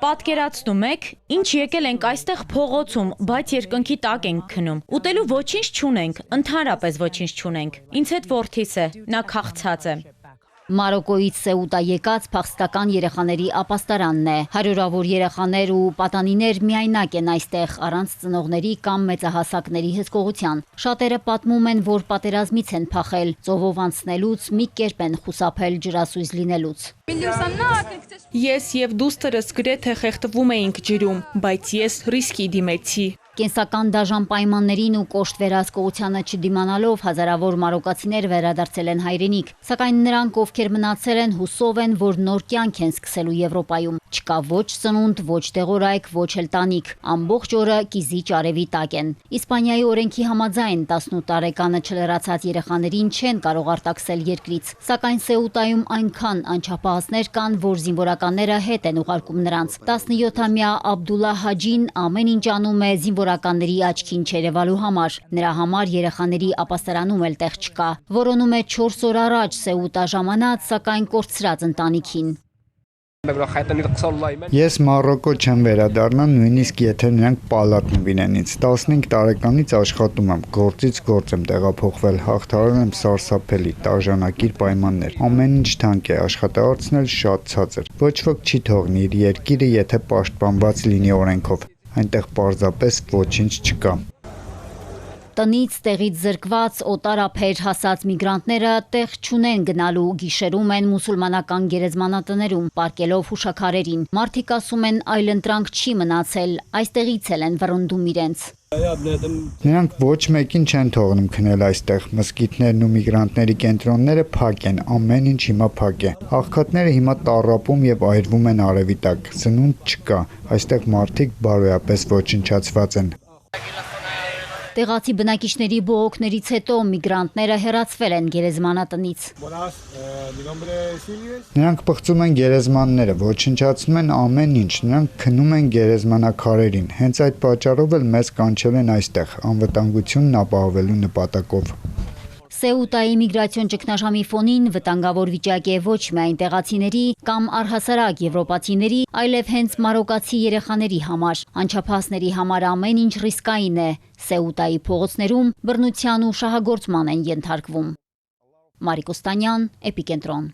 Պատկերացնում եք, ինչ եկել ենք այստեղ փողոցում, բայց երկնքի տակ ենք քնում։ Ուտելու ոչինչ չունենք, ընդհանրապես ոչինչ չունենք։ Ինձ հետ որդիս է, նա քաղցած է։ Մարոկոյից Սեուտա եկած փախստական երեխաների ապաստարանն է։ Հարյուրավոր երեխաներ ու պատանիներ միայնակ են այստեղ առանց ծնողների կամ մեծահասակների հսկողության։ Շատերը պատմում են, որ պատերազմից են փախել, ծովով անցնելուց մի կերպ են խուսափել ջրասույզ լինելուց։ Ես եւ դուստերս գրեթե խեղդվում էինք ջրում, բայց ես ռիսկի դիմեցի։ Կենսական դաժան պայմաններին ու կոշտ վերահսկողությանը չդիմանալով հազարավոր մարոկացիներ վերադարձել են հայրենիք, սակայն նրանք, ովքեր մնացել են, հուսով են, որ նոր կյանք են սկսելու Եվրոպայում։ Չկա ոչ ծնունդ, ոչ տեղորայք, ոչ էլ տանիք, ամբողջ օրը կիզիչ արևի տակ են։ Իսպանիայի օրենքի համաձայն 18 տարեկանը չլրացած երեխաներին չեն կարող արտաքսել երկրից, սակայն Սեուտայում այնքան անչափահասներ կան, որ զինվորականները հետ են ուղարկում նրանց։ 17-ամյա Աբդուլլա Հաջին ամեն ինչ անում է զինվորականների աչքին չերևալու համար։ Նրա համար երեխաների ապաստարանում էլ տեղ չկա։ Որոնում է 4 օր առաջ Սեուտա ժամանած, սակայն կորցրած ընտանիքին։ Ես Մարոկո չեմ վերադառնա, նույնիսկ եթե նրանք պալատն վինեն ինձ։ 15 տարեկանից աշխատում եմ, գործից գործ եմ տեղափոխվել, հաղթահարել եմ սարսափելի, տաժանակիր պայմաններ։ Ամեն ինչ թանկ է, աշխատավարձն էլ շատ ցածր։ Ոչ ոք չի թողնի իր երկիրը, եթե պաշտպանված լինի օրենքով։ Այնտեղ պարզապես ոչինչ չկա։ Տնից տեղից զրկված օտարափեր հասած միգրանտները տեղ չունեն գնալու, գիշերում են մուսուլմանական գերեզմանատներում, պարկելով հուշաքարերին։ Մարդիկ ասում են այլընտրանք չի մնացել, այստեղից էլ են վռնդում իրենց։ Նրանք ոչ մեկին չեն թողնում քնել այստեղ։ Մզկիթներն ու միգրանտների կենտրոնները փակ են, ամեն ինչ հիմա փակ է։ Աղքատները հիմա տառապում եւ այրվում են արևի տակ։ Սնունդ չկա։ Այստեղ մարդիկ բարոյապես ոչնչացված են։ Տեղացի բնակիչների բողոքներից հետո միգրանտները հեռացվել են գերեզմանատնից։ Նրանք պղծում են գերեզմանները, ոչնչացնում են ամեն ինչ, նրանք քնում են գերեզմանակարերին։ Հենց այդ պատճառով էլ մեզ կանչել են այստեղ, անվտանգությունն ապահովելու նպատակով։ Սեուտայի միգրացիոն ճգնաժամի ֆոնին վտանգավոր վիճակ է ոչ միայն տեղացիների կամ առհասարակ եվրոպացիների, այլև հենց մարոկացի երեխաների համար։ Անչափահասների համար ամեն ինչ ռիսկային է։ Սեուտայի փողոցներում բռնության ու շահագործման են ենթարկվում։ Մարիկ Օստանյան, Էպիկենտրոն։